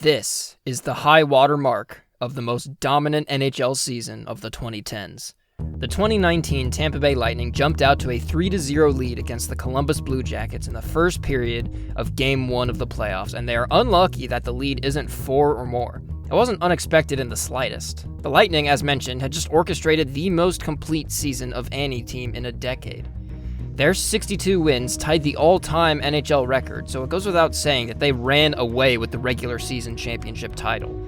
This is the high water mark of the most dominant NHL season of the 2010s. The 2019 Tampa Bay Lightning jumped out to a 3-0 lead against the Columbus Blue Jackets in the first period of Game 1 of the playoffs, and they are unlucky that the lead isn't 4 or more. It wasn't unexpected in the slightest. The Lightning, as mentioned, had just orchestrated the most complete season of any team in a decade. Their 62 wins tied the all-time NHL record, so it goes without saying that they ran away with the regular season championship title.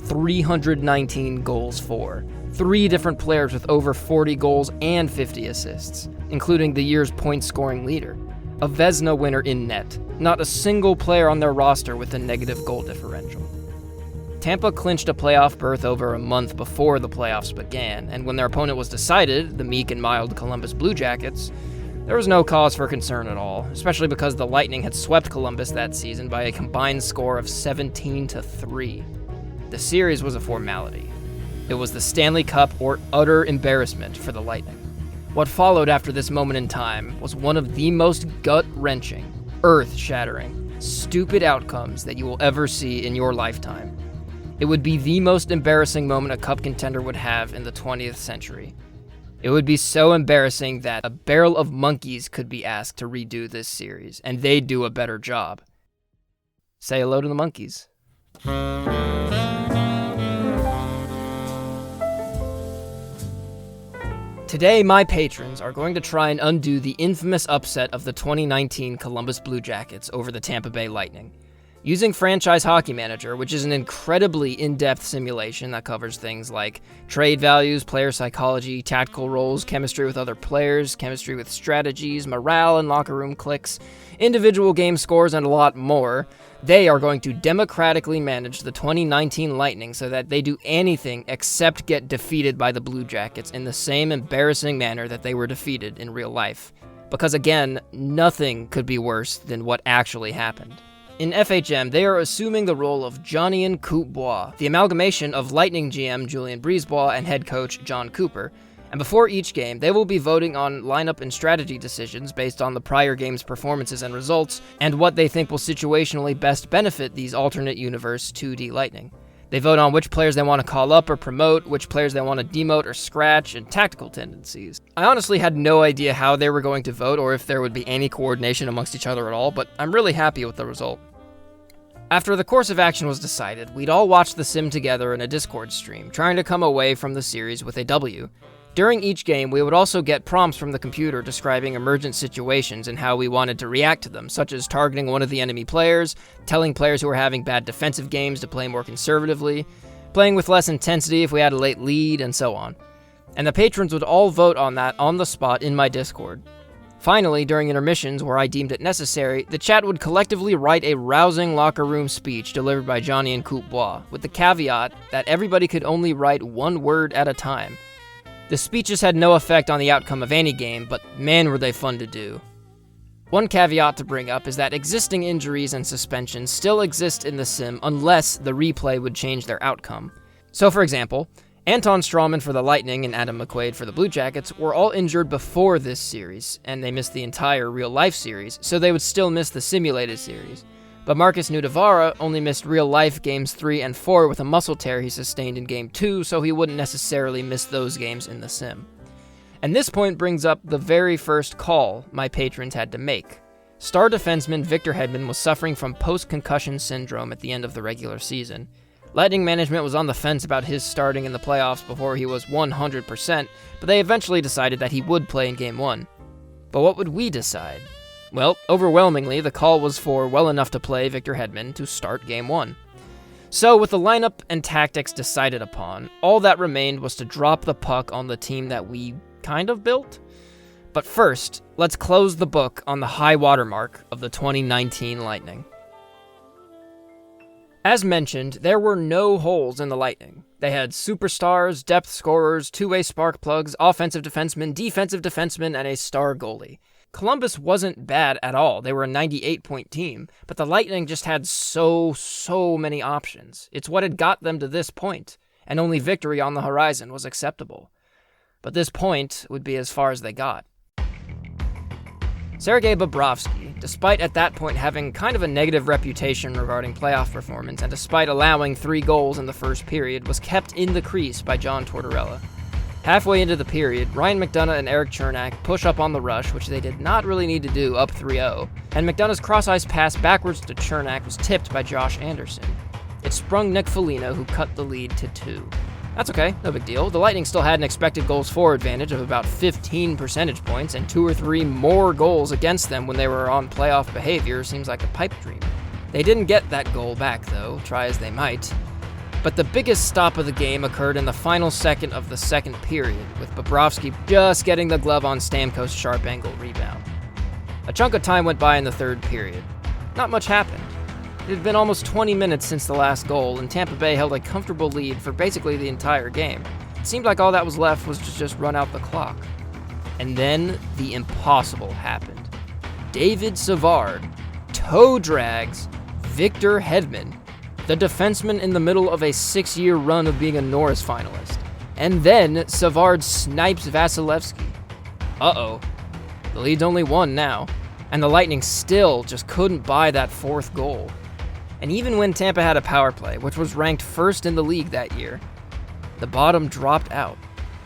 319 goals for. 3 different players with over 40 goals and 50 assists, including the year's point-scoring leader. A Vezina winner in net. Not a single player on their roster with a negative goal differential. Tampa clinched a playoff berth over a month before the playoffs began, and when their opponent was decided, the meek and mild Columbus Blue Jackets, there was no cause for concern at all, especially because the Lightning had swept Columbus that season by a combined score of 17-3. The series was a formality. It was the Stanley Cup or utter embarrassment for the Lightning. What followed after this moment in time was one of the most gut-wrenching, earth-shattering, stupid outcomes that you will ever see in your lifetime. It would be the most embarrassing moment a cup contender would have in the 20th century. It would be so embarrassing that a barrel of monkeys could be asked to redo this series, and they'd do a better job. Say hello to the monkeys. Today, my patrons are going to try and undo the infamous upset of the 2019 Columbus Blue Jackets over the Tampa Bay Lightning. Using Franchise Hockey Manager, which is an incredibly in-depth simulation that covers things like trade values, player psychology, tactical roles, chemistry with other players, chemistry with strategies, morale and locker room cliques, individual game scores, and a lot more, they are going to democratically manage the 2019 Lightning so that they do anything except get defeated by the Blue Jackets in the same embarrassing manner that they were defeated in real life. Because again, nothing could be worse than what actually happened. In FHM, they are assuming the role of Johnny and Coop Bois, the amalgamation of Lightning GM Julien Brisebois and head coach John Cooper, and before each game, they will be voting on lineup and strategy decisions based on the prior game's performances and results, and what they think will situationally best benefit these alternate universe 2D Lightning. They vote on which players they want to call up or promote, which players they want to demote or scratch, and tactical tendencies. I honestly had no idea how they were going to vote or if there would be any coordination amongst each other at all, but I'm really happy with the result. After the course of action was decided, we'd all watch the sim together in a Discord stream, trying to come away from the series with a W. During each game, we would also get prompts from the computer describing emergent situations and how we wanted to react to them, such as targeting one of the enemy players, telling players who were having bad defensive games to play more conservatively, playing with less intensity if we had a late lead, and so on. And the patrons would all vote on that on the spot in my Discord. Finally, during intermissions, where I deemed it necessary, the chat would collectively write a rousing locker room speech delivered by Johnny and Coop Bois, with the caveat that everybody could only write one word at a time. The speeches had no effect on the outcome of any game, but man were they fun to do. One caveat to bring up is that existing injuries and suspensions still exist in the sim unless the replay would change their outcome. So for example, Anton Strawman for the Lightning and Adam McQuaid for the Blue Jackets were all injured before this series, and they missed the entire real-life series, so they would still miss the simulated series. But Marcus Nudavara only missed real-life games 3 and 4 with a muscle tear he sustained in Game 2, so he wouldn't necessarily miss those games in the sim. And this point brings up the very first call my patrons had to make. Star defenseman Victor Hedman was suffering from post-concussion syndrome at the end of the regular season. Lightning management was on the fence about his starting in the playoffs before he was 100%, but they eventually decided that he would play in Game 1. But what would we decide? Well, overwhelmingly, the call was for well enough to play Victor Hedman to start Game 1. So, with the lineup and tactics decided upon, all that remained was to drop the puck on the team that we kind of built. But first, let's close the book on the high watermark of the 2019 Lightning. As mentioned, there were no holes in the Lightning. They had superstars, depth scorers, two-way spark plugs, offensive defensemen, and a star goalie. Columbus wasn't bad at all. They were a 98-point team, but the Lightning just had so many options. It's what had got them to this point, and only victory on the horizon was acceptable. But this point would be as far as they got. Sergei Bobrovsky, despite at that point having kind of a negative reputation regarding playoff performance, and despite allowing 3 goals in the first period, was kept in the crease by John Tortorella. Halfway into the period, Ryan McDonagh and Eric Chernak push up on the rush, which they did not really need to do, up 3-0, and McDonagh's cross-ice pass backwards to Chernak was tipped by Josh Anderson. It sprung Nick Foligno, who cut the lead to 2. That's okay, no big deal. The Lightning still had an expected goals for advantage of about 15 percentage points, and 2 or 3 more goals against them when they were on playoff behavior seems like a pipe dream. They didn't get that goal back, though, try as they might. But the biggest stop of the game occurred in the final second of the second period, with Bobrovsky just getting the glove on Stamkos' sharp angle rebound. A chunk of time went by in the third period. Not much happened. It had been almost 20 minutes since the last goal, and Tampa Bay held a comfortable lead for basically the entire game. It seemed like all that was left was to just run out the clock. And then the impossible happened. David Savard toe drags Victor Hedman, the defenseman in the middle of a 6-year run of being a Norris finalist. And then Savard snipes Vasilevsky. Uh-oh. The lead's only 1 now, and the Lightning still just couldn't buy that 4th goal. And even when Tampa had a power play, which was ranked first in the league that year, the bottom dropped out.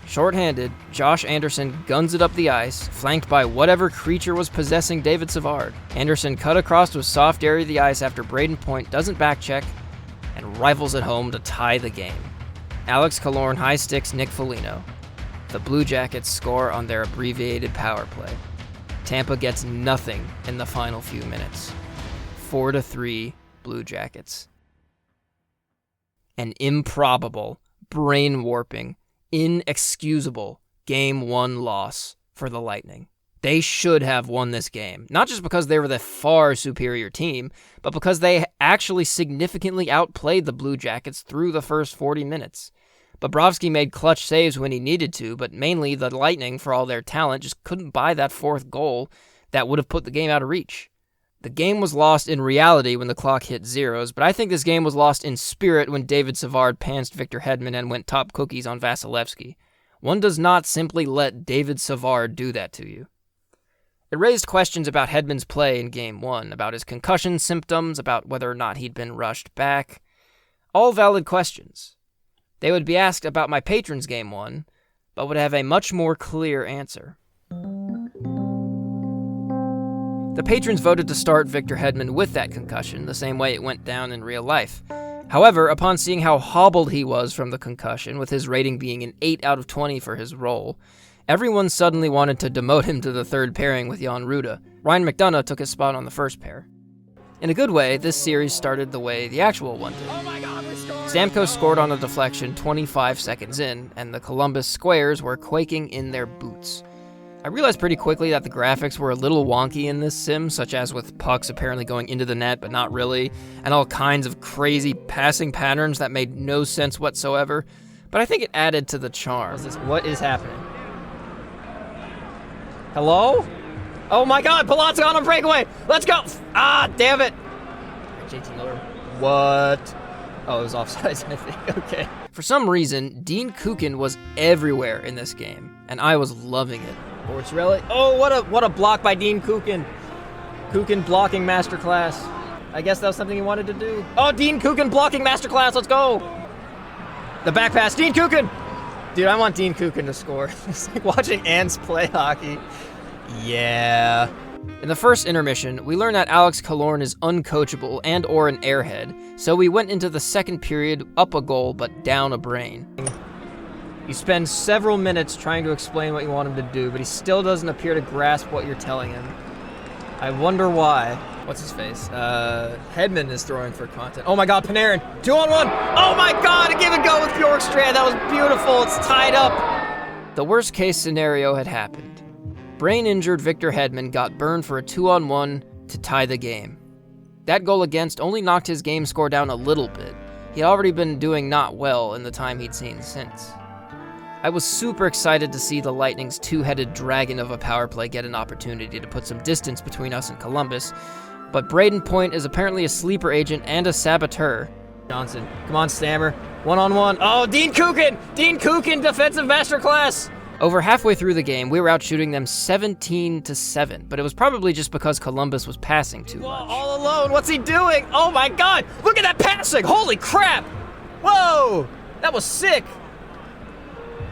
Short-handed, Josh Anderson guns it up the ice, flanked by whatever creature was possessing David Savard. Anderson cut across to a soft area of the ice after Braden Point doesn't backcheck and rifles it home to tie the game. Alex Killorn high-sticks Nick Foligno. The Blue Jackets score on their abbreviated power play. Tampa gets nothing in the final few minutes. 4-3 Blue Jackets. An improbable, brain-warping, inexcusable Game 1 loss for the Lightning. They should have won this game, not just because they were the far superior team, but because they actually significantly outplayed the Blue Jackets through the first 40 minutes. Bobrovsky made clutch saves when he needed to, but mainly the Lightning, for all their talent, just couldn't buy that 4th goal that would have put the game out of reach. The game was lost in reality when the clock hit zeros, but I think this game was lost in spirit when David Savard pantsed Victor Hedman and went top cookies on Vasilevsky. One does not simply let David Savard do that to you. It raised questions about Hedman's play in Game 1, about his concussion symptoms, about whether or not he'd been rushed back. All valid questions. They would be asked about my Patrons Game 1, but would have a much more clear answer. The Patrons voted to start Victor Hedman with that concussion, the same way it went down in real life. However, upon seeing how hobbled he was from the concussion, with his rating being an 8 out of 20 for his role, everyone suddenly wanted to demote him to the third pairing with Jan Ruda. Ryan McDonagh took his spot on the first pair. In a good way, this series started the way the actual one did. Oh my God, we scored! Stamkos scored on a deflection 25 seconds in, and the Columbus Squares were quaking in their boots. I realized pretty quickly that the graphics were a little wonky in this sim, such as with pucks apparently going into the net but not really, and all kinds of crazy passing patterns that made no sense whatsoever, but I think it added to the charm. What is happening? Hello? Oh my God, Palat's on a breakaway! Let's go! Ah, damn it! JT Miller. What? Oh, it was offsides, I think. Okay. For some reason, Dean Kukin was everywhere in this game, and I was loving it. Bortzarelli. Oh, what a block by Dean Kukin. Kukin blocking masterclass. I guess that was something he wanted to do. Oh, Dean Kukin blocking masterclass. Let's go. The back pass. Dean Kukin. Dude, I want Dean Kukin to score. It's like watching ants play hockey. Yeah. In the first intermission, we learned that Alex Killorn is uncoachable and or an airhead, so we went into the second period up a goal but down a brain. You spend several minutes trying to explain what you want him to do, but he still doesn't appear to grasp what you're telling him. I wonder why. What's his face? Hedman is throwing for content. Oh my God, Panarin, 2-on-1. Oh my God, a give and go with Bjorkstrand. That was beautiful. It's tied up. The worst case scenario had happened. Brain-injured Victor Hedman got burned for a 2-on-1 to tie the game. That goal against only knocked his game score down a little bit. He had already been doing not well in the time he'd seen since. I was super excited to see the Lightning's two-headed dragon of a power play get an opportunity to put some distance between us and Columbus, but Braden Point is apparently a sleeper agent and a saboteur. Johnson, come on, Stammer, 1-on-1. Oh, Dean Kukin! Dean Kukin, defensive masterclass! Over halfway through the game, we were out shooting them 17-7, but it was probably just because Columbus was passing too much. All alone, what's he doing? Oh my god, look at that passing, holy crap! Whoa, that was sick.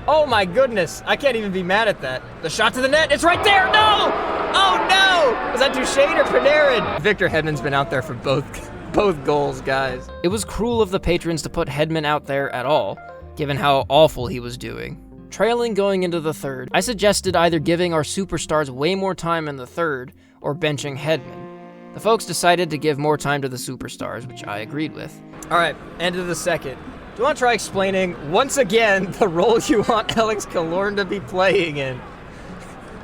Oh my goodness, I can't even be mad at that. The shot to the net, it's right there, no! Oh no! Was that Duchesne or Panarin? Victor Hedman's been out there for both goals, guys. It was cruel of the patrons to put Hedman out there at all, given how awful he was doing. Trailing going into the third, I suggested either giving our superstars way more time in the third or benching Hedman. The folks decided to give more time to the superstars, which I agreed with. All right, end of the second. Do you want to try explaining once again the role you want Alex Killorn to be playing in?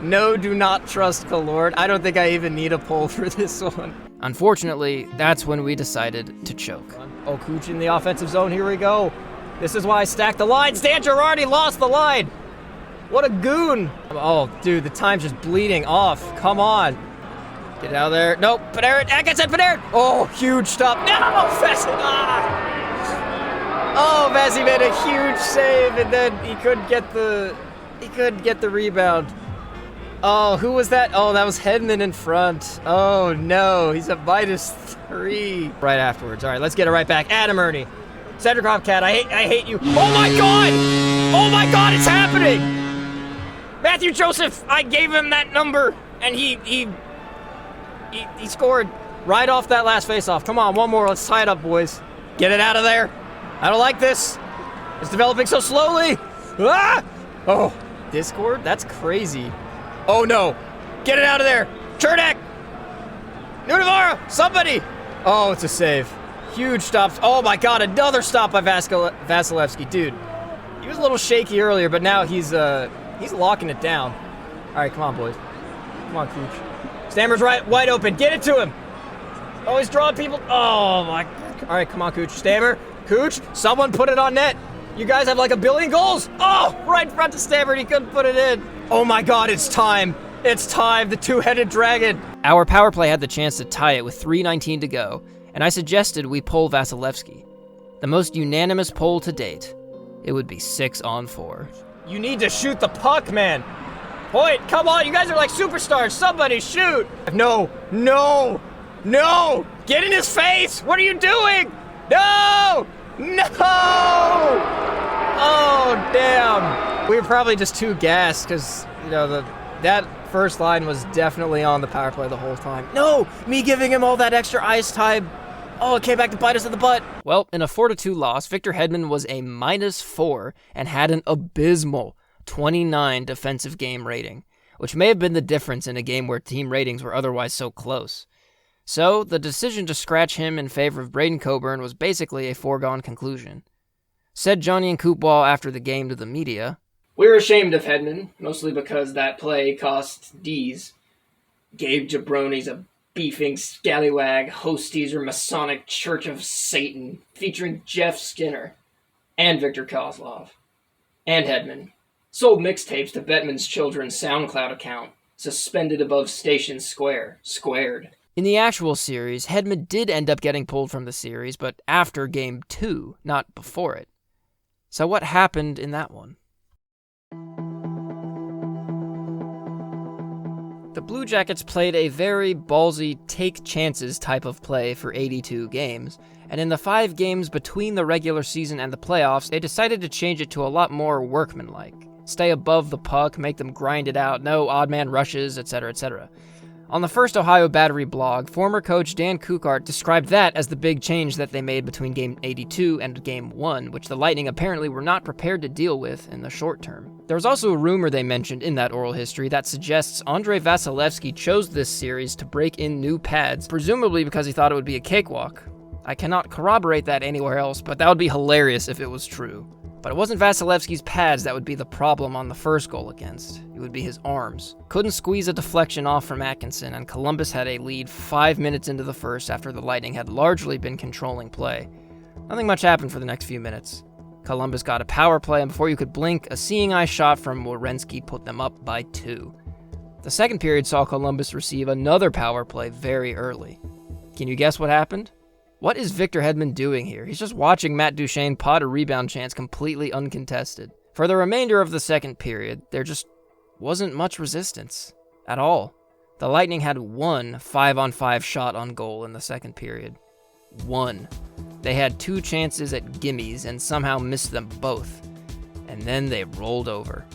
No, do not trust Killorn. I don't think I even need a poll for this one. Unfortunately, that's when we decided to choke. Oh, Cooch in the offensive zone, here we go. This is why I stacked the line. Stan Girardi lost the line. What a goon. Oh, dude, the time's just bleeding off. Come on. Get out of there. Nope, Panarin. Atkinson, Panarin. Oh, huge stop. No, Vesey. Oh, Vesey made a huge save, and then he couldn't get the rebound. Oh, who was that? Oh, that was Hedman in front. Oh, no. He's at -3. Right afterwards. All right, let's get it right back. Adam Ernie. Cedric Cat, I hate you. Oh my god! Oh my god, it's happening! Matthew Joseph, I gave him that number, and he scored right off that last faceoff. Come on, one more, let's tie it up, boys. Get it out of there. I don't like this. It's developing so slowly. Ah! Oh, Discord? That's crazy. Oh no, get it out of there. Chernak! Nunavara, somebody! Oh, it's a save. Huge stops. Oh my god, another stop by Vasilevsky. Dude, he was a little shaky earlier, but now he's locking it down. All right, come on, boys. Come on, Cooch. Stammer's right, wide open. Get it to him. Oh, he's drawing people. Oh my. All right, come on, Cooch. Stammer, Cooch, someone put it on net. You guys have like 1 billion goals. Oh, right in front to Stammer, and he couldn't put it in. Oh my god, it's time. It's time, the two-headed dragon. Our power play had the chance to tie it with 3:19 to go, and I suggested we poll Vasilevsky. The most unanimous poll to date. It would be 6-on-4. You need to shoot the puck, man. Point, come on, you guys are like superstars. Somebody shoot. No, no, no. Get in his face. What are you doing? No, no. Oh, damn. We were probably just too gassed because, you know, that first line was definitely on the power play the whole time. No, me giving him all that extra ice time. Oh, it came back to bite us in the butt. Well, in a 4-2 loss, Victor Hedman was a -4 and had an abysmal 29 defensive game rating, which may have been the difference in a game where team ratings were otherwise so close. So, the decision to scratch him in favor of Braden Coburn was basically a foregone conclusion. Said Johnny and Coopball after the game to the media, "We're ashamed of Hedman, mostly because that play cost D's. Gabe Jabroni's a beefing scallywag, hosties or Masonic Church of Satan, featuring Jeff Skinner, and Victor Kozlov, and Hedman. Sold mixtapes to Bettman's Children's SoundCloud account, suspended above Station Square, squared." In the actual series, Hedman did end up getting pulled from the series, but after Game 2, not before it. So what happened in that one? The Blue Jackets played a very ballsy, take-chances type of play for 82 games, and in the 5 games between the regular season and the playoffs, they decided to change it to a lot more workmanlike. Stay above the puck, make them grind it out, no odd man rushes, etc., etc. On the First Ohio Battery blog, former coach Dan Kukart described that as the big change that they made between Game 82 and Game 1, which the Lightning apparently were not prepared to deal with in the short term. There was also a rumor they mentioned in that oral history that suggests Andrei Vasilevsky chose this series to break in new pads, presumably because he thought it would be a cakewalk. I cannot corroborate that anywhere else, but that would be hilarious if it was true. But it wasn't Vasilevsky's pads that would be the problem on the first goal against. It would be his arms. Couldn't squeeze a deflection off from Atkinson, and Columbus had a lead 5 minutes into the first after the Lightning had largely been controlling play. Nothing much happened for the next few minutes. Columbus got a power play, and before you could blink, a seeing-eye shot from Werenski put them up by 2. The second period saw Columbus receive another power play very early. Can you guess what happened? What is Victor Hedman doing here? He's just watching Matt Duchesne pot a rebound chance completely uncontested. For the remainder of the second period, there just wasn't much resistance at all. The Lightning had one 5-on-5 shot on goal in the second period. One. They had 2 chances at gimmies and somehow missed them both. And then they rolled over.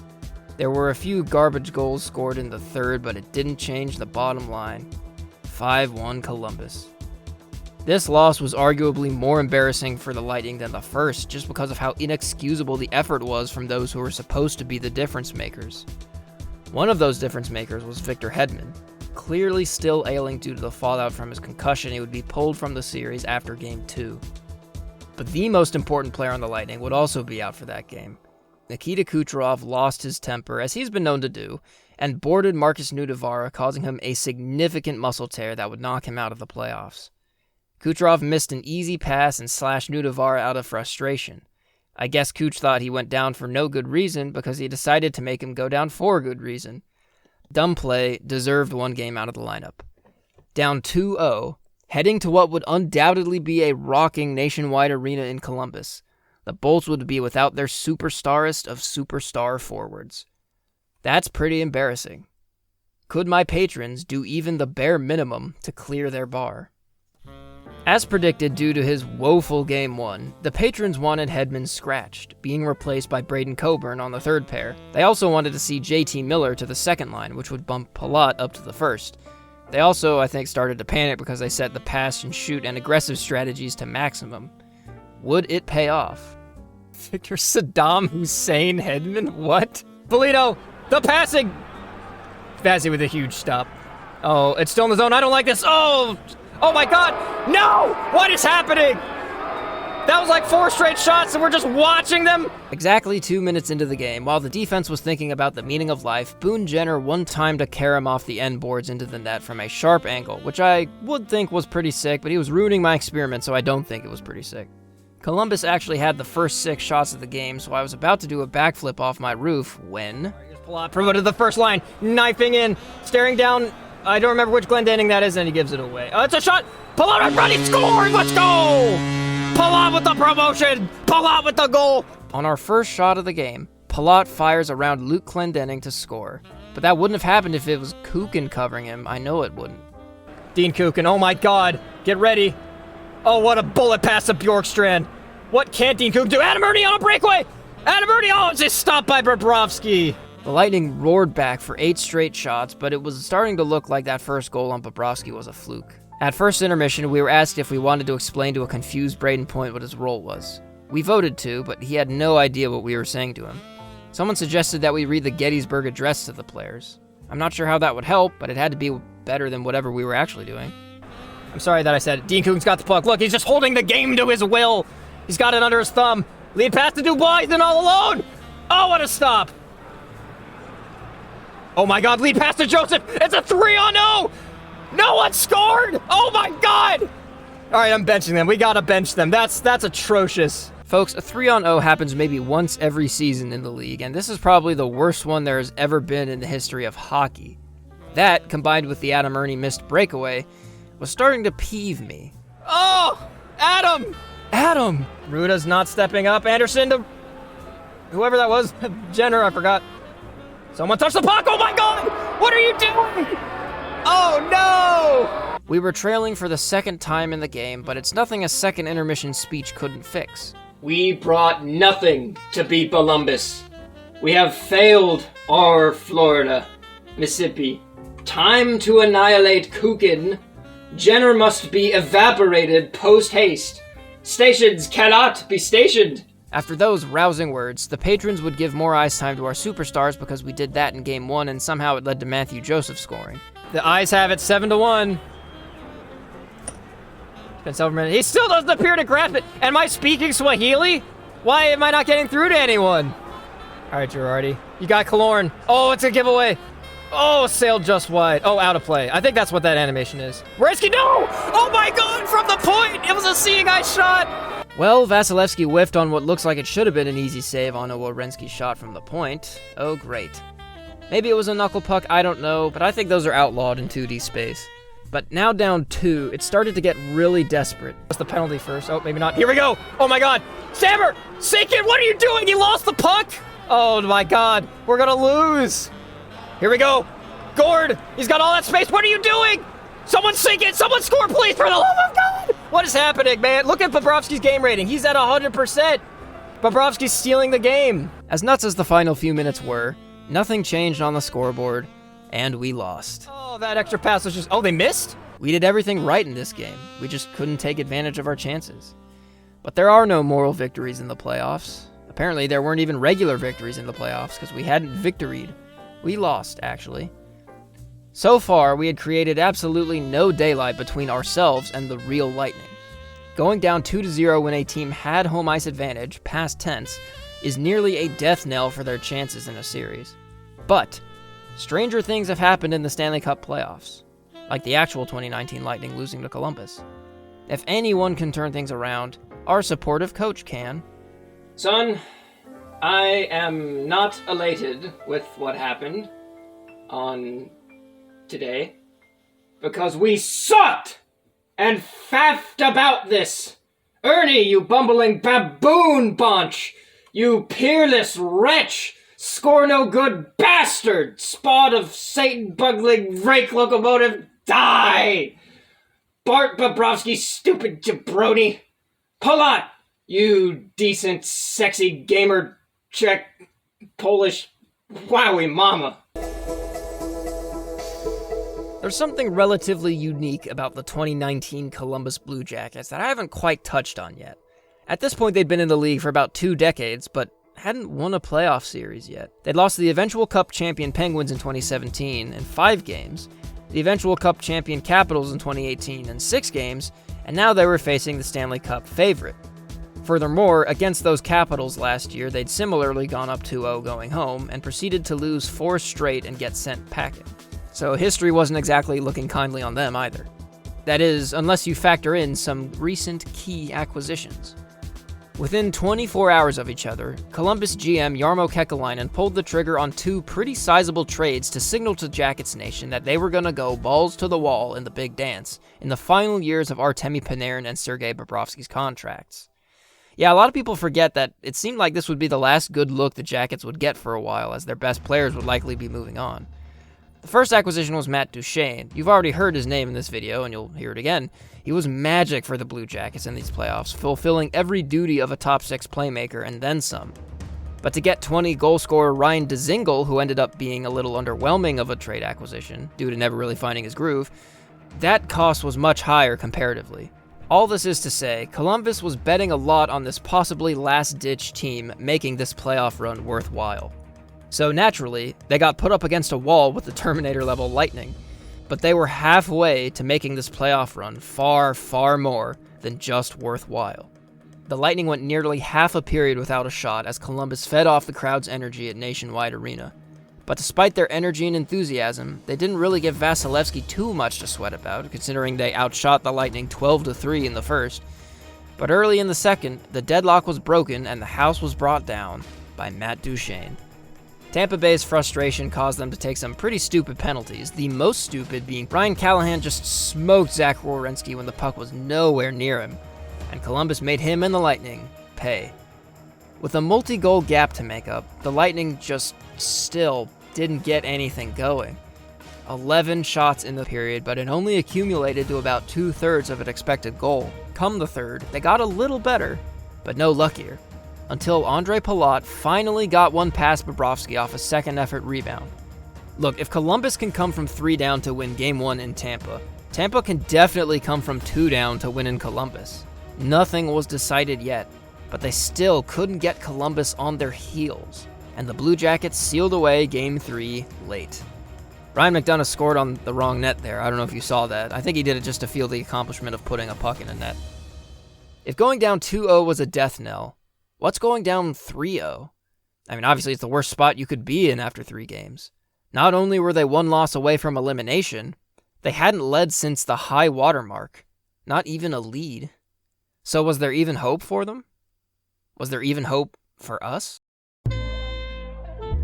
There were a few garbage goals scored in the third, but it didn't change the bottom line. 5-1 Columbus. This loss was arguably more embarrassing for the Lightning than the first, just because of how inexcusable the effort was from those who were supposed to be the difference makers. One of those difference makers was Victor Hedman. Clearly still ailing due to the fallout from his concussion, he would be pulled from the series after Game 2. But the most important player on the Lightning would also be out for that game. Nikita Kucherov lost his temper, as he's been known to do, and boarded Markus Nutivaara, causing him a significant muscle tear that would knock him out of the playoffs. Kucherov missed an easy pass and slashed Nutivaara out of frustration. I guess Kuch thought he went down for no good reason because he decided to make him go down for a good reason. Dumb play, deserved one game out of the lineup. Down 2-0, heading to what would undoubtedly be a rocking nationwide arena in Columbus, the Bolts would be without their superstarest of superstar forwards. That's pretty embarrassing. Could my patrons do even the bare minimum to clear their bar? As predicted due to his woeful Game 1, the patrons wanted Hedman scratched, being replaced by Braden Coburn on the third pair. They also wanted to see JT Miller to the second line, which would bump Palat up to the first. They also, I think, started to panic because they set the pass and shoot and aggressive strategies to maximum. Would it pay off? Victor Saddam Hussein Hedman? What? Polito, the passing! Vazzy with a huge stop. Oh, it's still in the zone. I don't like this. Oh my God! No! What is happening? That was like 4 straight shots and we're just watching them? Exactly 2 minutes into the game, while the defense was thinking about the meaning of life, Boone Jenner one-timed a Karam off the end boards into the net from a sharp angle, which I would think was pretty sick, but he was ruining my experiment, so I don't think it was pretty sick. Columbus actually had the first 6 shots of the game, so I was about to do a backflip off my roof when... Here's Palat promoted to the first line, knifing in, staring down... I don't remember which Glendening that is, and he gives it away. Oh, it's a shot! Palat on front, he scores! Let's go! Palat with the promotion! Palat with the goal! On our first shot of the game, Palat fires around Luke Glendening to score. But that wouldn't have happened if it was Kukin covering him. I know it wouldn't. Dean Kukin, oh my God! Get ready! Oh, what a bullet pass to Bjorkstrand! What can't Dean Kukin do? Adam Ernie on a breakaway! Adam Ernie, oh, it's just stopped by Bobrovsky! The Lightning roared back for 8 straight shots, but it was starting to look like that first goal on Bobrovsky was a fluke. At first intermission, we were asked if we wanted to explain to a confused Braden Point what his role was. We voted to, but he had no idea what we were saying to him. Someone suggested that we read the Gettysburg Address to the players. I'm not sure how that would help, but it had to be better than whatever we were actually doing. I'm sorry that I said it. Dean Kukin's got the puck. Look, he's just holding the game to his will. He's got it under his thumb. Lead pass to Dubois, then all alone. Oh, what a stop. Oh my God, lead pass to Joseph. It's a 3-on-0. No one scored. Oh my God. All right, I'm benching them. We gotta bench them. That's atrocious. Folks, a 3-on-0 happens maybe once every season in the league, and this is probably the worst one there has ever been in the history of hockey. That, combined with the Adam Ernie missed breakaway, was starting to peeve me. Oh, Adam! Adam! Ruda's not stepping up. Anderson to... whoever that was. Jenner, I forgot. Someone touched the puck! Oh my God! What are you doing? Oh no! We were trailing for the second time in the game, but it's nothing a second intermission speech couldn't fix. We brought nothing to beat Columbus. We have failed our Florida, Mississippi. Time to annihilate Kukin. Jenner must be evaporated post-haste. Stations cannot be stationed. After those rousing words, the patrons would give more ice time to our superstars because we did that in Game 1 and somehow it led to Matthew Joseph scoring. The Eyes have it 7-1. It's been several minutes. He still doesn't appear to grasp it. Am I speaking Swahili? Why am I not getting through to anyone? All right, Girardi. You got Killorn. Oh, it's a giveaway. Oh, sailed just wide. Oh, out of play. I think that's what that animation is. Werenski, no! Oh my God, from the point! It was a seeing eye shot! Well, Vasilevsky whiffed on what looks like it should have been an easy save on a Werenski shot from the point. Oh, great. Maybe it was a knuckle puck, I don't know, but I think those are outlawed in 2D space. But now down 2, it started to get really desperate. What's the penalty first? Oh, maybe not. Here we go! Oh my God! Sammer! Sink it! What are you doing? You lost the puck! Oh my God, we're gonna lose. Here we go. Gord, he's got all that space. What are you doing? Someone sink it. Someone score, please, for the love of God. What is happening, man? Look at Bobrovsky's game rating. He's at 100%. Bobrovsky's stealing the game. As nuts as the final few minutes were, nothing changed on the scoreboard, and we lost. Oh, that extra pass was just... Oh, they missed? We did everything right in this game. We just couldn't take advantage of our chances. But there are no moral victories in the playoffs. Apparently, there weren't even regular victories in the playoffs because we hadn't victoried. We lost, actually. So far, we had created absolutely no daylight between ourselves and the real Lightning. Going down 2-0 when a team had home ice advantage, past tense, is nearly a death knell for their chances in a series. But stranger things have happened in the Stanley Cup playoffs, like the actual 2019 Lightning losing to Columbus. If anyone can turn things around, our supportive coach can. Son, I am not elated with what happened on today, because we sucked and faffed about this. Ernie, you bumbling baboon bunch! You peerless wretch! Score no good bastard! Spot of Satan bugling rake locomotive, die! Bart Bobrovsky, stupid jabroni! Palat, you decent, sexy gamer, Czech, Polish, wowie mama! There's something relatively unique about the 2019 Columbus Blue Jackets that I haven't quite touched on yet. At this point, they'd been in the league for about 2 decades, but hadn't won a playoff series yet. They'd lost to the eventual Cup champion Penguins in 2017 in 5 games, the eventual Cup champion Capitals in 2018 in 6 games, and now they were facing the Stanley Cup favorite. Furthermore, against those Capitals last year, they'd similarly gone up 2-0 going home and proceeded to lose 4 straight and get sent packing. So history wasn't exactly looking kindly on them either. That is, unless you factor in some recent key acquisitions. Within 24 hours of each other, Columbus GM Jarmo Kekalainen pulled the trigger on 2 pretty sizable trades to signal to Jackets Nation that they were going to go balls to the wall in the big dance in the final years of Artemi Panarin and Sergei Bobrovsky's contracts. Yeah, a lot of people forget that it seemed like this would be the last good look the Jackets would get for a while, as their best players would likely be moving on. The first acquisition was Matt Duchene. You've already heard his name in this video, and you'll hear it again. He was magic for the Blue Jackets in these playoffs, fulfilling every duty of a top 6 playmaker and then some. But to get 20 goal scorer Ryan Dzingel, who ended up being a little underwhelming of a trade acquisition, due to never really finding his groove, that cost was much higher comparatively. All this is to say, Columbus was betting a lot on this possibly last-ditch team making this playoff run worthwhile. So naturally, they got put up against a wall with the Terminator-level Lightning, but they were halfway to making this playoff run far, far more than just worthwhile. The Lightning went nearly half a period without a shot as Columbus fed off the crowd's energy at Nationwide Arena. But despite their energy and enthusiasm, they didn't really give Vasilevsky too much to sweat about, considering they outshot the Lightning 12-3 in the first. But early in the second, the deadlock was broken and the house was brought down by Matt Duchene. Tampa Bay's frustration caused them to take some pretty stupid penalties, the most stupid being Brian Callahan just smoked Zach Werenski when the puck was nowhere near him, and Columbus made him and the Lightning pay. With a multi-goal gap to make up, the Lightning just still didn't get anything going. 11 shots in the period, but it only accumulated to about 2/3 of an expected goal. Come the third, they got a little better, but no luckier, until Ondrej Palat finally got one past Bobrovsky off a second effort rebound. Look, if Columbus can come from 3 down to win Game 1 in Tampa, Tampa can definitely come from 2 down to win in Columbus. Nothing was decided yet, but they still couldn't get Columbus on their heels, and the Blue Jackets sealed away Game 3 late. Ryan McDonagh scored on the wrong net there. I don't know if you saw that. I think he did it just to feel the accomplishment of putting a puck in a net. If going down 2-0 was a death knell, what's going down 3-0? I mean, obviously it's the worst spot you could be in after 3 games. Not only were they 1 loss away from elimination, they hadn't led since the high water mark. Not even a lead. So was there even hope for them? Was there even hope for us?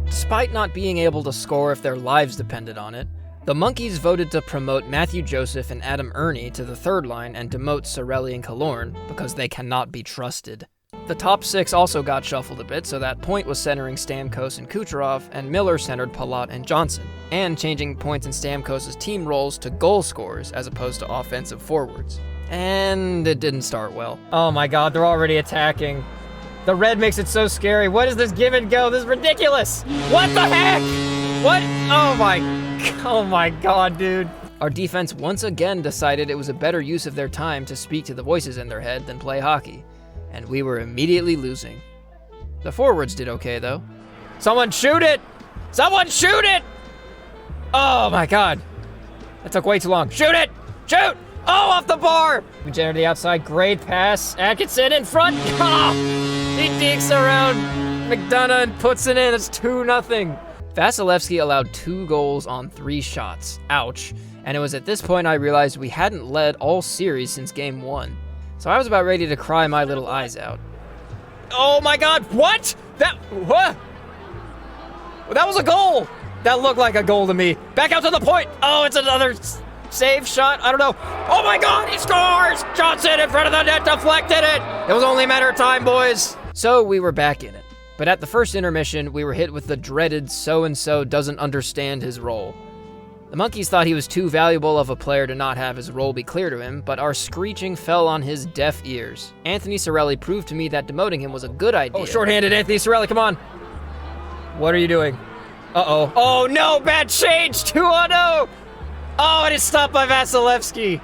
Despite not being able to score if their lives depended on it, the Monkeys voted to promote Matthew Joseph and Adam Ernie to the third line and demote Cirelli and Killorn because they cannot be trusted. The top 6 also got shuffled a bit, so that Point was centering Stamkos and Kucherov, and Miller centered Palat and Johnson, and changing Points and Stamkos' team roles to goal scorers as opposed to offensive forwards. And it didn't start well. Oh my god, they're already attacking. The red makes it so scary. What is this give and go? This is ridiculous! What the heck? What? Oh my god, dude. Our defense once again decided it was a better use of their time to speak to the voices in their head than play hockey, and we were immediately losing. The forwards did okay, though. Someone shoot it! Someone shoot it! Oh my god. That took way too long. Shoot it! Shoot! Oh, off the bar! We generated the outside, great pass. Atkinson in front. Oh, he dekes around McDonough and puts it in. It's 2-0. Vasilevsky allowed 2 goals on 3 shots. Ouch. And it was at this point I realized we hadn't led all series since game 1. So I was about ready to cry my little eyes out. Oh my god, what? What? That was a goal! That looked like a goal to me. Back out to the point! Oh, it's another save shot? I don't know. Oh my god, he scores! Johnson in front of the net deflected it! It was only a matter of time, boys. So we were back in it. But at the first intermission, we were hit with the dreaded so-and-so doesn't understand his role. The Monkeys thought he was too valuable of a player to not have his role be clear to him, but our screeching fell on his deaf ears. Anthony Cirelli proved to me that demoting him was a good idea. Oh, shorthanded Anthony Cirelli, come on. What are you doing? Uh-oh. Oh no, bad change, 2-0. Oh, and it's stopped by Vasilevsky.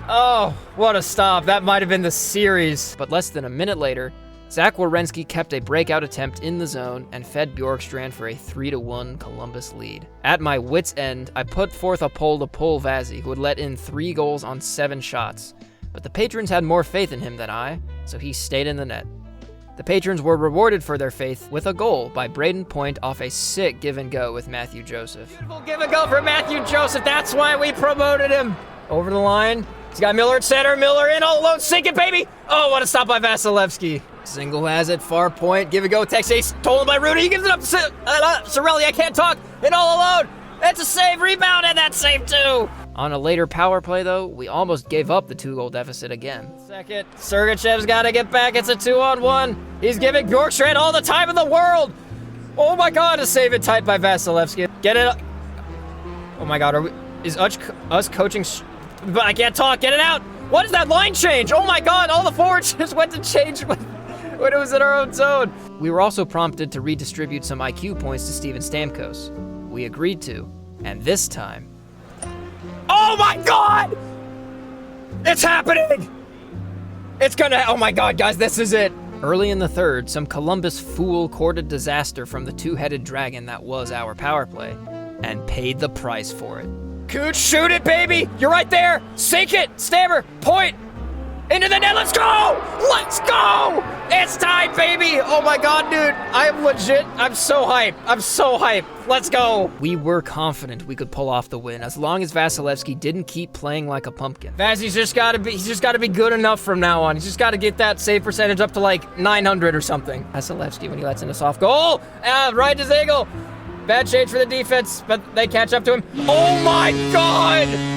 Oh, what a stop. That might have been the series. But less than a minute later, Zach Werenski kept a breakout attempt in the zone and fed Bjorkstrand for a 3-1 Columbus lead. At my wit's end, I put forth a poll to pull Vazzy, who had let in 3 goals on 7 shots. But the patrons had more faith in him than I, so he stayed in the net. The patrons were rewarded for their faith with a goal by Braden Point off a sick give-and-go with Matthew Joseph. Beautiful give-and-go for Matthew Joseph, that's why we promoted him! Over the line, he's got Miller at center, Miller in all alone, sink it, baby! Oh, what a stop by Vasilevsky. Single has it, far point, give and go, text ace, stolen by Rudy, he gives it up to Cirelli, I can't talk, and all alone! That's a save, rebound, and that save too! On a later power play, though, we almost gave up the 2-goal deficit again. Second, Sergachev's got to get back. It's a 2-on-1. He's giving Bjorkstrand all the time in the world. Oh my God, a save it tight by Vasilevsky. Get it. Oh my God, is us coaching? But I can't talk. Get it out. What is that line change? Oh my God, all the forwards just went to change when it was in our own zone. We were also prompted to redistribute some IQ points to Steven Stamkos. We agreed to, and this time. Oh my God! It's happening! It's gonna, oh my God, guys, this is it. Early in the third, some Columbus fool courted disaster from the 2-headed dragon that was our power play, and paid the price for it. Cooch, shoot it, baby! You're right there! Sink it! Stammer, point! Into the net, let's go! Let's go! It's time, baby! Oh my God, dude, I'm legit, I'm so hyped. Let's go! We were confident we could pull off the win as long as Vasilevsky didn't keep playing like a pumpkin. Vazzy's just gotta be good enough from now on. He's just gotta get that save percentage up to like 900 or something. Vasilevsky when he lets in a soft goal, right to Zagel. Bad change for the defense, but they catch up to him. Oh my God!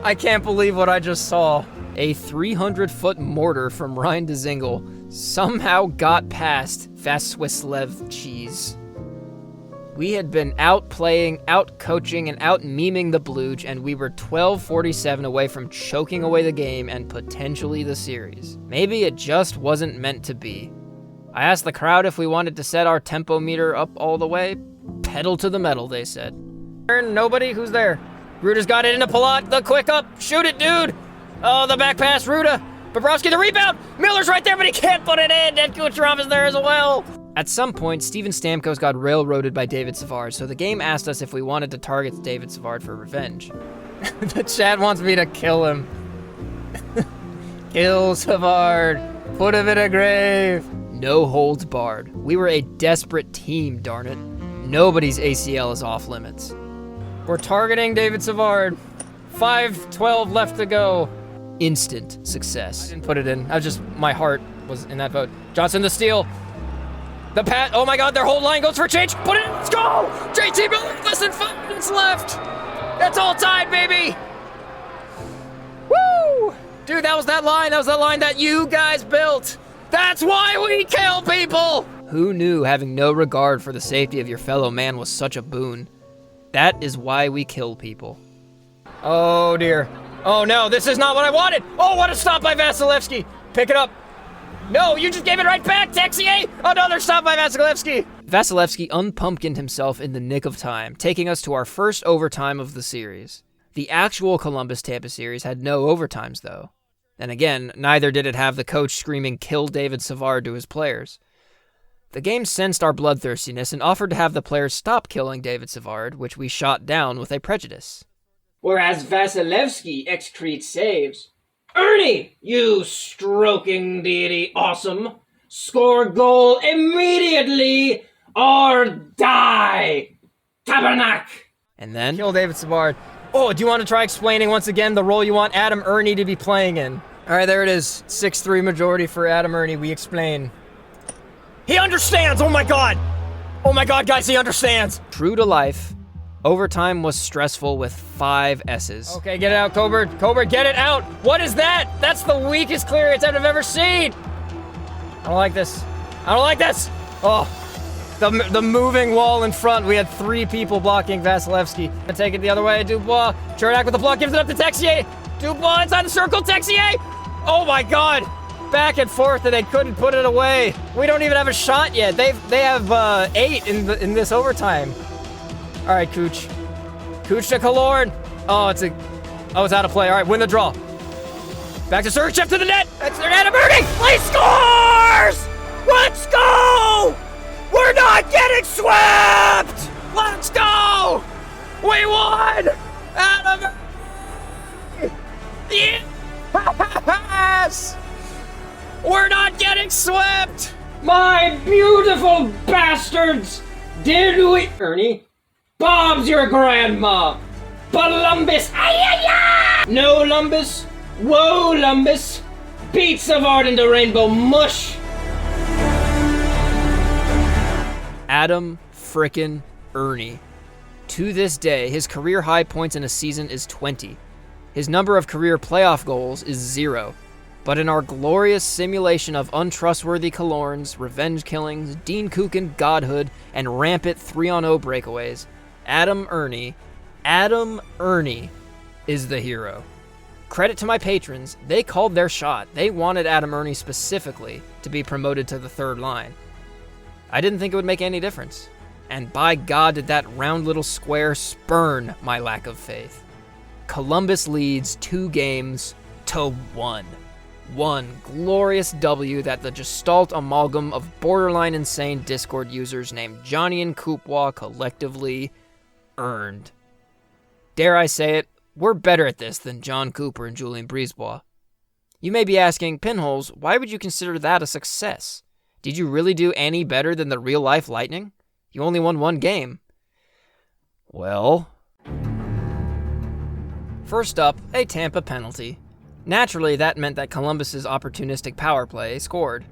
I can't believe what I just saw. A 300-foot mortar from Ryan Dzingel somehow got past Vasilevsky cheese. We had been out-playing, out-coaching, and out-meming the Blues, and we were 12:47 away from choking away the game and potentially the series. Maybe it just wasn't meant to be. I asked the crowd if we wanted to set our tempo meter up all the way. Pedal to the metal, they said. Nobody? Who's there? Ruda's got it into Palat, the quick up, shoot it, dude! Oh, the back pass, Ruda! Bobrovsky, the rebound! Miller's right there, but he can't put it in, and Kucherov is there as well! At some point, Steven Stamkos got railroaded by David Savard, so the game asked us if we wanted to target David Savard for revenge. The chat wants me to kill him. Kill Savard, put him in a grave. No holds barred. We were a desperate team, darn it. Nobody's ACL is off limits. We're targeting David Savard. 5:12 left to go. Instant success. I didn't put it in. My heart was in that vote. Johnson the steal. Oh my god, their whole line goes for a change. Put it in, let's go! JT Miller, less than 5 minutes left. That's all tied, baby. Woo! Dude, that was that line that you guys built. That's why we kill people! Who knew having no regard for the safety of your fellow man was such a boon? That is why we kill people. Oh dear. Oh no, this is not what I wanted! Oh, what a stop by Vasilevsky! Pick it up. No, you just gave it right back, Texier! Another stop by Vasilevsky! Vasilevsky unpumpkined himself in the nick of time, taking us to our first overtime of the series. The actual Columbus-Tampa series had no overtimes, though. And again, neither did it have the coach screaming, "Kill David Savard" to his players. The game sensed our bloodthirstiness and offered to have the players stop killing David Savard, which we shot down with a prejudice. Whereas Vasilevsky excretes saves. Ernie, you stroking deity awesome, score goal immediately or die, Tabernacle. And then kill David Savard. Oh, do you want to try explaining once again the role you want Adam Ernie to be playing in? All right, there it is. 6-3 majority for Adam Ernie. We explain. He understands! Oh my god! Oh my god, guys, he understands! True to life, overtime was stressful with 5 S's. Okay, get it out, Colbert. Colbert, get it out! What is that? That's the weakest clearance I've ever seen! I don't like this. I don't like this! Oh, the moving wall in front. We had 3 people blocking Vasilevsky. I take it the other way. Dubois. Chernak with the block, gives it up to Texier. Dubois inside the circle, Texier! Oh my god! Back and forth, and they couldn't put it away. We don't even have a shot yet. They have 8 in this overtime. All right, Cooch. Cooch to Killorn. Oh, it's out of play. All right, win the draw. Back to Sergachev to the net. That's their net. Emerging. He scores! Let's go! We're not getting swept! Let's go! We won! Adam! Yes! We're not getting swept! My beautiful bastards! Did we... Ernie? Bob's your grandma! Columbus! Ay-ya-ya! No Lumbus! Whoa Lumbus! Beat Savard into rainbow mush! Adam frickin' Ernie. To this day, his career high points in a season is 20. His number of career playoff goals is 0. But in our glorious simulation of untrustworthy Killorns, revenge killings, Dean Kukin godhood, and rampant 3-on-0 breakaways, Adam Ernie is the hero. Credit to my patrons, they called their shot. They wanted Adam Ernie specifically to be promoted to the third line. I didn't think it would make any difference. And by God did that round little square spurn my lack of faith. Columbus leads 2-1. One glorious W that the Gestalt amalgam of borderline insane Discord users named Johnny and Coupwa collectively earned. Dare I say it, we're better at this than John Cooper and Julien Brisebois. You may be asking, Pinholes, why would you consider that a success? Did you really do any better than the real-life Lightning? You only won 1 game. Well... First up, a Tampa penalty. Naturally, that meant that Columbus's opportunistic power play scored.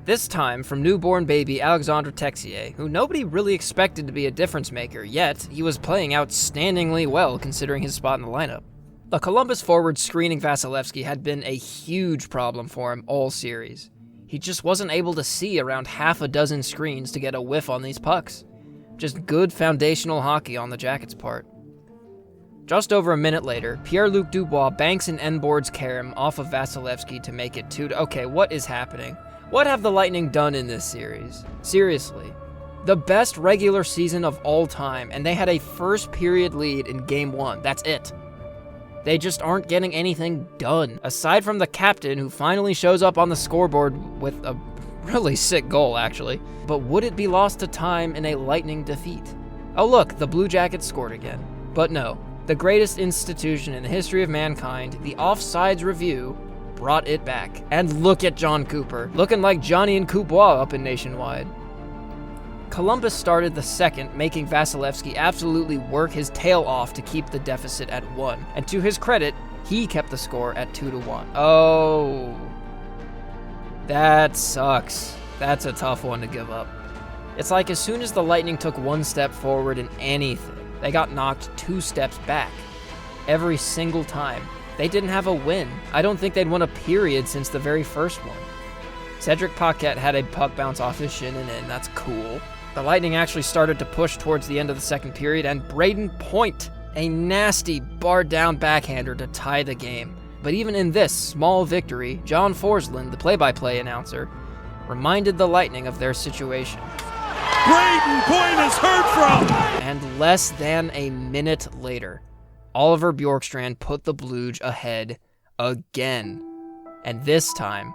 This time from newborn baby Alexandre Texier, who nobody really expected to be a difference maker, yet he was playing outstandingly well considering his spot in the lineup. The Columbus forward screening Vasilevsky had been a huge problem for him all series. He just wasn't able to see around half a dozen screens to get a whiff on these pucks. Just good foundational hockey on the Jackets' part. Just over a minute later, Pierre-Luc Dubois banks an end-boards carom off of Vasilevsky to make it 2-2. Okay, what is happening? What have the Lightning done in this series? Seriously. The best regular season of all time, and they had a first-period lead in Game 1. That's it. They just aren't getting anything done, aside from the captain who finally shows up on the scoreboard with a really sick goal, actually. But would it be lost to time in a Lightning defeat? Oh look, the Blue Jackets scored again. But no. The greatest institution in the history of mankind, the Offsides Review, brought it back. And look at John Cooper, looking like Johnny and Coupwa up in Nationwide. Columbus started the second, making Vasilevsky absolutely work his tail off to keep the deficit at 1. And to his credit, he kept the score at 2-1. Oh, that sucks. That's a tough one to give up. It's like as soon as the Lightning took one step forward in anything, they got knocked 2 steps back. Every single time. They didn't have a win. I don't think they'd won a period since the very first one. Cedric Paquette had a puck bounce off his shin and in. That's cool. The Lightning actually started to push towards the end of the second period, and Braden Point, a nasty barred-down backhander to tie the game. But even in this small victory, John Forsland, the play-by-play announcer, reminded the Lightning of their situation. Braden Point is heard from! And less than a minute later, Oliver Bjorkstrand put the Blues ahead again. And this time,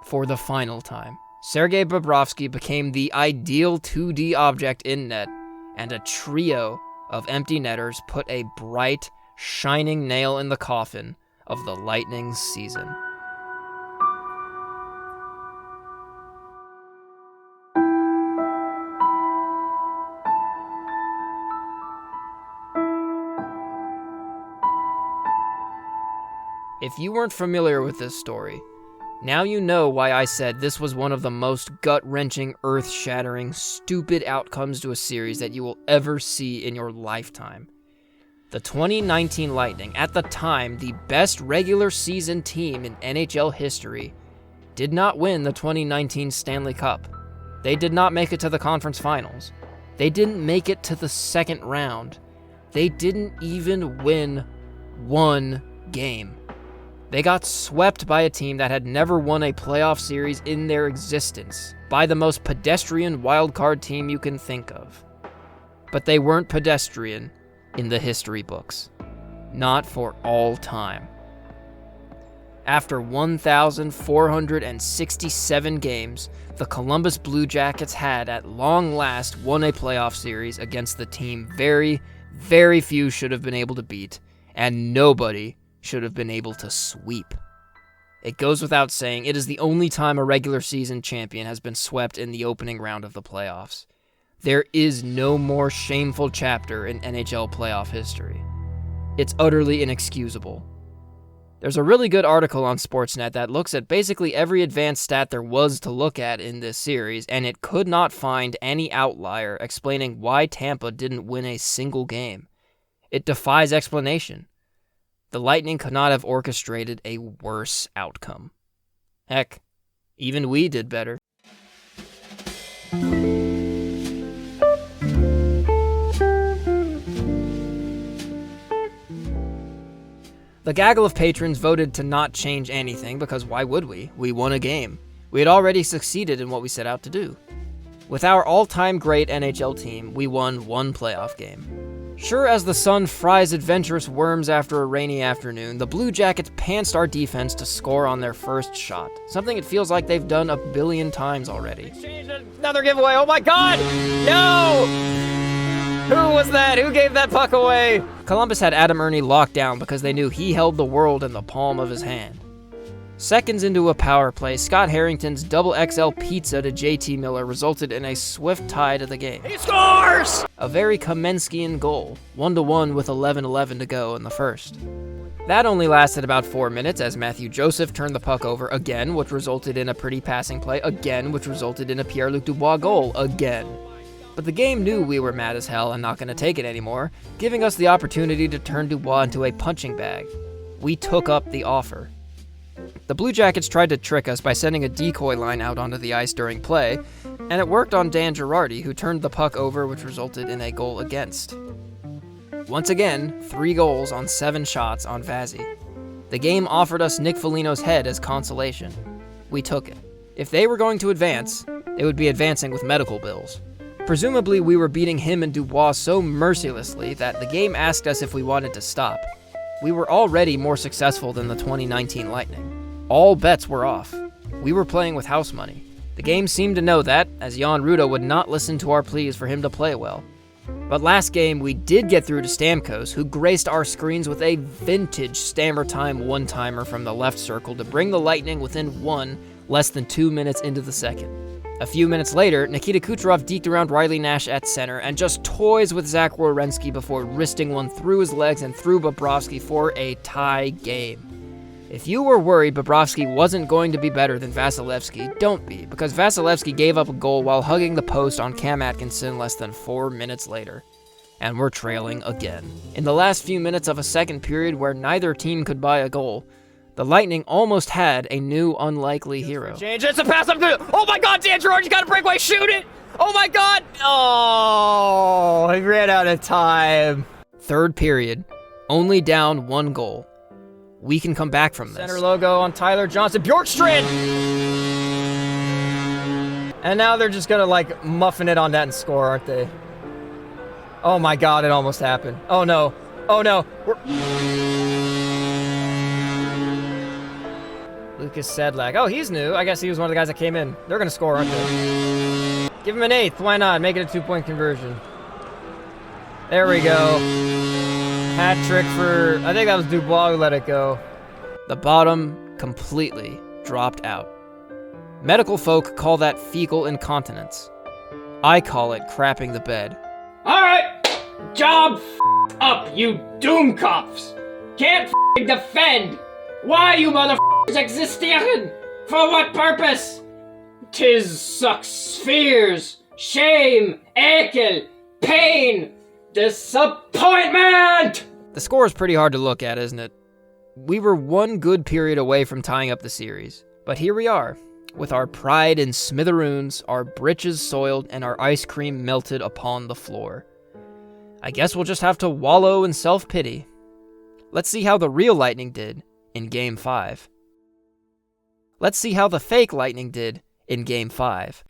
for the final time, Sergei Bobrovsky became the ideal 2D object in net, and a trio of empty netters put a bright, shining nail in the coffin of the Lightning's season. If you weren't familiar with this story, now you know why I said this was one of the most gut-wrenching, earth-shattering, stupid outcomes to a series that you will ever see in your lifetime. The 2019 Lightning, at the time the best regular season team in NHL history, did not win the 2019 Stanley Cup. They did not make it to the conference finals. They didn't make it to the second round. They didn't even win one game. They got swept by a team that had never won a playoff series in their existence, by the most pedestrian wildcard team you can think of. But they weren't pedestrian in the history books. Not for all time. After 1,467 games, the Columbus Blue Jackets had at long last won a playoff series against the team very, very few should have been able to beat, and nobody should have been able to sweep. It goes without saying, it is the only time a regular season champion has been swept in the opening round of the playoffs. There is no more shameful chapter in NHL playoff history. It's utterly inexcusable. There's a really good article on Sportsnet that looks at basically every advanced stat there was to look at in this series, and it could not find any outlier explaining why Tampa didn't win a single game. It defies explanation. The Lightning could not have orchestrated a worse outcome. Heck, even we did better. The gaggle of patrons voted to not change anything because why would we? We won a game. We had already succeeded in what we set out to do. With our all-time great NHL team, we won one playoff game. Sure as the sun fries adventurous worms after a rainy afternoon, the Blue Jackets pantsed our defense to score on their first shot, something it feels like they've done a billion times already. Another giveaway, oh my god! No! Who was that? Who gave that puck away? Columbus had Adam Ernie locked down because they knew he held the world in the palm of his hand. Seconds into a power play, Scott Harrington's double XL pizza to JT Miller resulted in a swift tie to the game. He scores! A very Kamenskian goal, 1-1 with 11:11 to go in the first. That only lasted about 4 minutes as Matthew Joseph turned the puck over again, which resulted in a pretty passing play again, which resulted in a Pierre-Luc Dubois goal again. But the game knew we were mad as hell and not going to take it anymore, giving us the opportunity to turn Dubois into a punching bag. We took up the offer. The Blue Jackets tried to trick us by sending a decoy line out onto the ice during play, and it worked on Dan Girardi, who turned the puck over, which resulted in a goal against. Once again, 3 goals on 7 shots on Vazzy. The game offered us Nick Foligno's head as consolation. We took it. If they were going to advance, they would be advancing with medical bills. Presumably, we were beating him and Dubois so mercilessly that the game asked us if we wanted to stop. We were already more successful than the 2019 Lightning. All bets were off. We were playing with house money. The game seemed to know that, as Jan Ruda would not listen to our pleas for him to play well. But last game, we did get through to Stamkos, who graced our screens with a vintage Stammer Time one-timer from the left circle to bring the Lightning within 1 less than 2 minutes into the second. A few minutes later, Nikita Kucherov deked around Riley Nash at center and just toys with Zach Werenski before wristing one through his legs and through Bobrovsky for a tie game. If you were worried Bobrovsky wasn't going to be better than Vasilevsky, don't be, because Vasilevsky gave up a goal while hugging the post on Cam Atkinson less than 4 minutes later. And we're trailing again. In the last few minutes of a second period where neither team could buy a goal, the Lightning almost had a new unlikely hero. Change, it's a pass up to... Oh my god, Dan Girardi's got a breakaway, shoot it! Oh my god! Oh, he ran out of time. Third period, only down 1 goal. We can come back from this. Center logo on Tyler Johnson. Bjorkstrand! And now they're just gonna, like, muffin it on that and score, aren't they? Oh my god, it almost happened. Oh no. Oh no. Lucas Sedlak. Oh, he's new. I guess he was one of the guys that came in. They're gonna score, aren't they? Give him an 8th. Why not? Make it a 2-point conversion. There we go. Hat trick for... I think that was Dubois who let it go. The bottom completely dropped out. Medical folk call that fecal incontinence. I call it crapping the bed. Alright! Job up, you doomcops! Can't defend! Why you motherfuckers existieren? For what purpose? 'Tis sucks fears, shame, ekel, pain, disappointment! The score is pretty hard to look at, isn't it? We were 1 good period away from tying up the series, but here we are, with our pride in smithereens, our britches soiled, and our ice cream melted upon the floor. I guess we'll just have to wallow in self-pity. Let's see how the real Lightning did in Game 5. Let's see how the fake Lightning did in Game 5.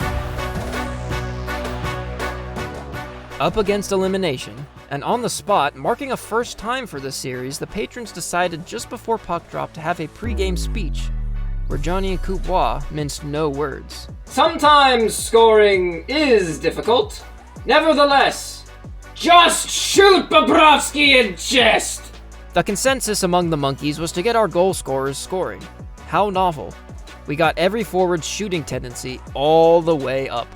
Up against elimination, and on the spot, marking a first time for this series, the patrons decided just before puck drop to have a pre-game speech, where Johnny and Coupois minced no words. Sometimes scoring is difficult. Nevertheless, just shoot Bobrovsky in chest! The consensus among the monkeys was to get our goal scorers scoring. How novel. We got every forward's shooting tendency all the way up.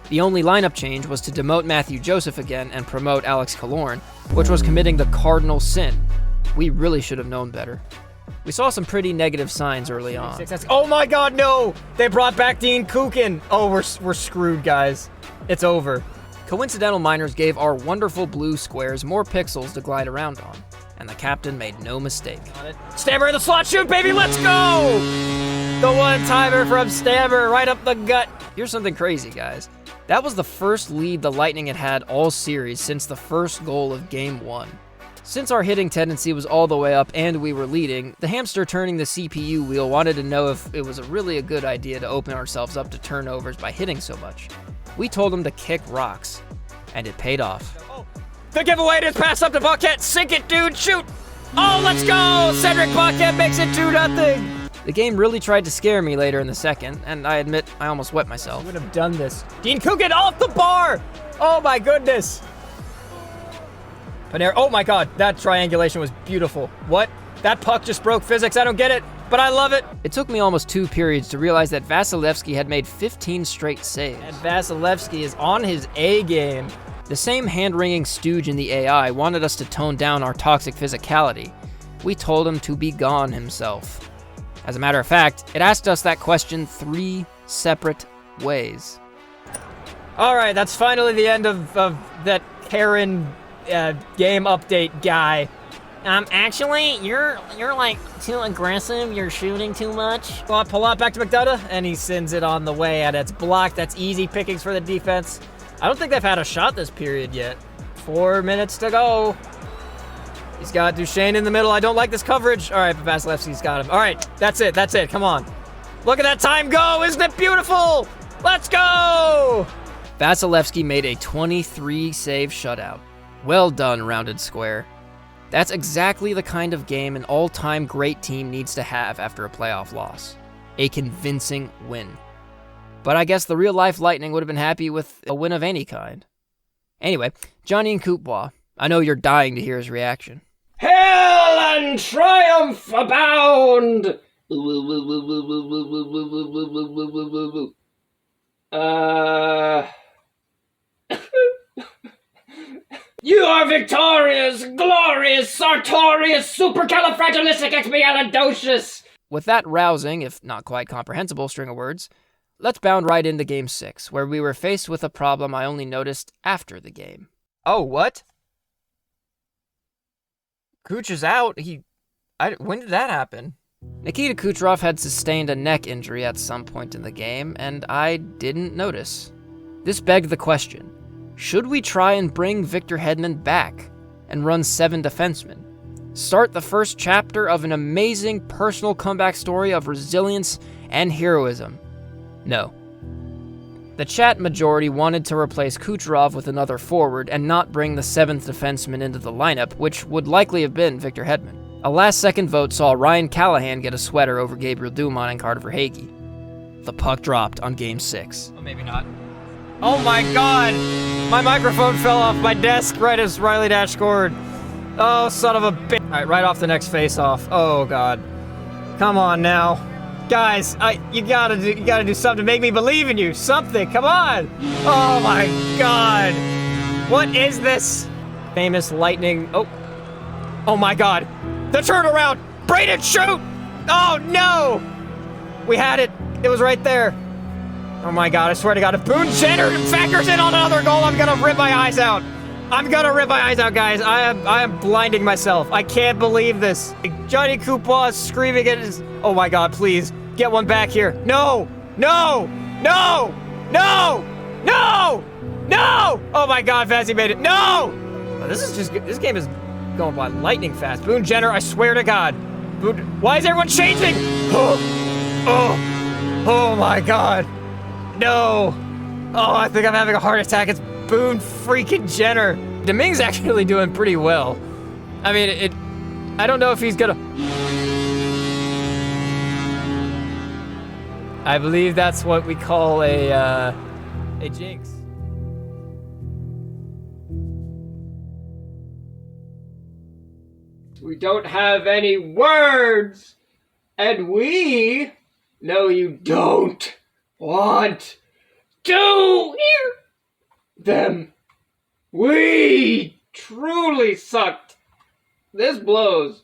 The only lineup change was to demote Matthew Joseph again and promote Alex Killorn, which was committing the cardinal sin. We really should have known better. We saw some pretty negative signs early on. Oh my god, no! They brought back Dean Kukin! Oh, we're screwed, guys. It's over. Coincidental minors gave our wonderful blue squares more pixels to glide around on, and the captain made no mistake. Stammer in the slot, shoot, baby, let's go! The one-timer from Stammer, right up the gut. Here's something crazy, guys. That was the first lead the Lightning had all series since the first goal of Game 1. Since our hitting tendency was all the way up and we were leading, the hamster turning the CPU wheel wanted to know if it was really a good idea to open ourselves up to turnovers by hitting so much. We told him to kick rocks, and it paid off. The giveaway is pass up to Paquette. Sink it, dude, shoot! Oh, let's go! Cedric Paquette makes it 2-0. The game really tried to scare me later in the second, and I admit I almost wet myself. Would have done this. Dean Kukin off the bar! Oh my goodness! Panera, oh my god, that triangulation was beautiful. What? That puck just broke physics, I don't get it, but I love it. It took me almost 2 periods to realize that Vasilevsky had made 15 straight saves. And Vasilevsky is on his A game. The same hand-wringing stooge in the AI wanted us to tone down our toxic physicality. We told him to be gone himself. As a matter of fact, it asked us that question 3 separate ways. All right, that's finally the end of that Karen game update guy. Actually, you're like too aggressive. You're shooting too much. Pull out back to McDonough, and he sends it on the way, and it's blocked. That's easy pickings for the defense. I don't think they've had a shot this period yet. 4 minutes to go. He's got Duchesne in the middle. I don't like this coverage. All right, but Vasilevsky's got him. All right, that's it. Come on. Look at that time go. Isn't it beautiful? Let's go! Vasilevsky made a 23-save shutout. Well done, rounded square. That's exactly the kind of game an all-time great team needs to have after a playoff loss. A convincing win. But I guess the real-life Lightning would have been happy with a win of any kind. Anyway, Johnny and Coupois. I know you're dying to hear his reaction. Hail and triumph abound! You are victorious, glorious, sartorious, supercalifragilisticexpialidocious! with that rousing, if not quite comprehensible string of words, let's bound right into Game 6, where we were faced with a problem I only noticed after the game. Oh, what? Kuch is out? When did that happen? Nikita Kucherov had sustained a neck injury at some point in the game, and I didn't notice. This begged the question, should we try and bring Victor Hedman back and run 7 defensemen? Start the first chapter of an amazing personal comeback story of resilience and heroism? No. The chat majority wanted to replace Kucherov with another forward and not bring the 7th defenseman into the lineup, which would likely have been Victor Hedman. A last-second vote saw Ryan Callahan get a sweater over Gabriel Dumont and Carter Verhaeghe. The puck dropped on Game 6. Well, maybe not. Oh my god! My microphone fell off my desk right as Riley Dash scored. Oh, son of a bitch. Alright, right off the next face-off. Oh god. Come on now. Guys, you gotta do something to make me believe in you. Something, come on! Oh my god! What is this? Famous lightning. Oh my god! The turnaround! Braden, shoot! Oh no! We had it. It was right there. Oh my god, I swear to god, if Boone Jenner factors in on another goal, I'm gonna rip my eyes out. I'm gonna rip my eyes out, guys. I am blinding myself. I can't believe this. Johnny Coupois is screaming at his... Oh my god, please. Get one back here. No! No! No! No! No! No! Oh my god, Vazzy made it. No! This game is going by lightning fast. Boone Jenner, I swear to god. Why is everyone changing? Oh my god. No. Oh, I think I'm having a heart attack. It's Boone freaking Jenner. Domingue's actually doing pretty well. I mean, I don't know if he's gonna... I believe that's what we call a jinx. We don't have any words, and we know you don't want to hear them. We truly sucked. This blows.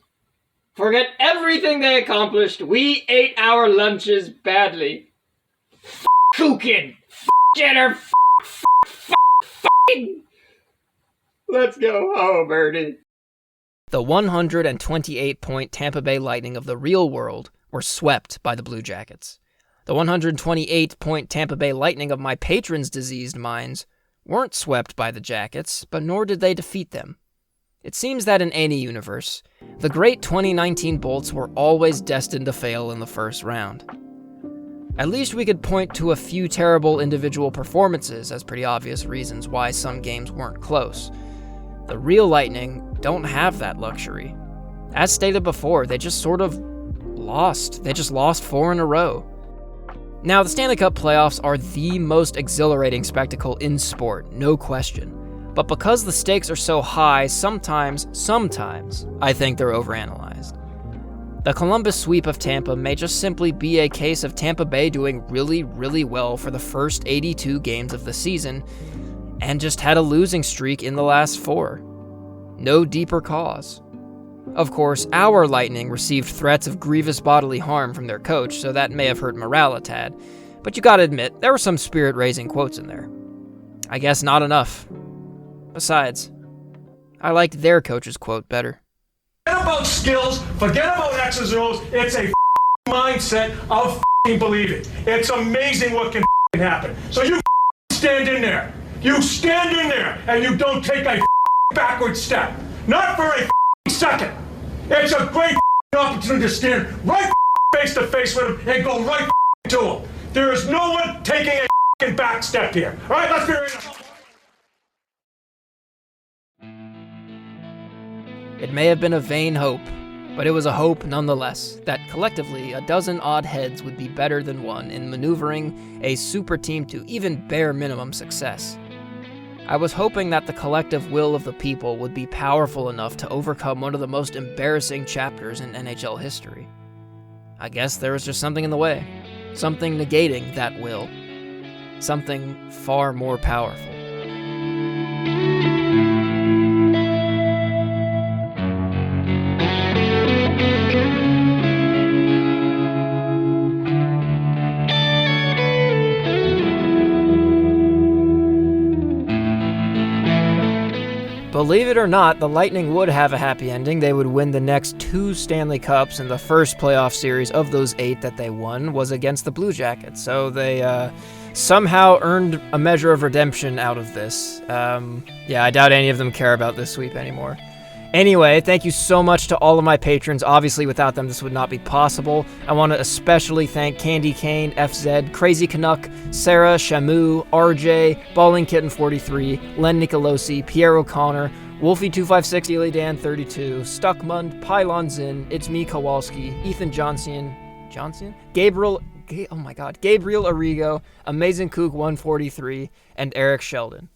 Forget everything they accomplished. We ate our lunches badly. F*** Kukin. F*** Jenner. F***ing. Let's go home, Ernie. The 128-point Tampa Bay Lightning of the real world were swept by the Blue Jackets. The 128-point Tampa Bay Lightning of my patrons' diseased minds weren't swept by the Jackets, but nor did they defeat them. It seems that in any universe, the great 2019 Bolts were always destined to fail in the first round. At least we could point to a few terrible individual performances as pretty obvious reasons why some games weren't close. The real Lightning don't have that luxury. As stated before, they just sort of lost. They just lost 4 in a row. Now, the Stanley Cup playoffs are the most exhilarating spectacle in sport, no question. But because the stakes are so high, sometimes, I think they're overanalyzed. The Columbus sweep of Tampa may just simply be a case of Tampa Bay doing really, really well for the first 82 games of the season, and just had a losing streak in the last 4. No deeper cause. Of course, our Lightning received threats of grievous bodily harm from their coach, so that may have hurt morale a tad, but you gotta admit, there were some spirit-raising quotes in there. I guess not enough. Besides, I liked their coach's quote better. Forget about skills, forget about X's and O's, it's a mindset of believing. It's amazing what can happen. So you stand in there. You stand in there and you don't take a backward step. Not for a second. It's a great opportunity to stand right face to face with him and go right to him. There is no one taking a back step here. All right, let's be real. It may have been a vain hope, but it was a hope nonetheless that collectively a dozen odd heads would be better than one in maneuvering a super team to even bare minimum success. I was hoping that the collective will of the people would be powerful enough to overcome one of the most embarrassing chapters in NHL history. I guess there was just something in the way, something negating that will, something far more powerful. believe it or not, the Lightning would have a happy ending. They would win the next 2 Stanley Cups, and the first playoff series of those 8 that they won was against the Blue Jackets. So they somehow earned a measure of redemption out of this. I doubt any of them care about this sweep anymore. Anyway, thank you so much to all of my patrons. Obviously, without them, this would not be possible. I want to especially thank Candy Kane, FZ, Crazy Canuck, Sarah, Shamu, RJ, Balling Kitten 43, Len Nicolosi, Pierre O'Connor, Wolfie256, Ely Dan 32, Stuckmund, Pylon Zin, It's Me Kowalski, Ethan Johnson, Gabriel Arrigo, Amazing Kook 143, and Eric Sheldon.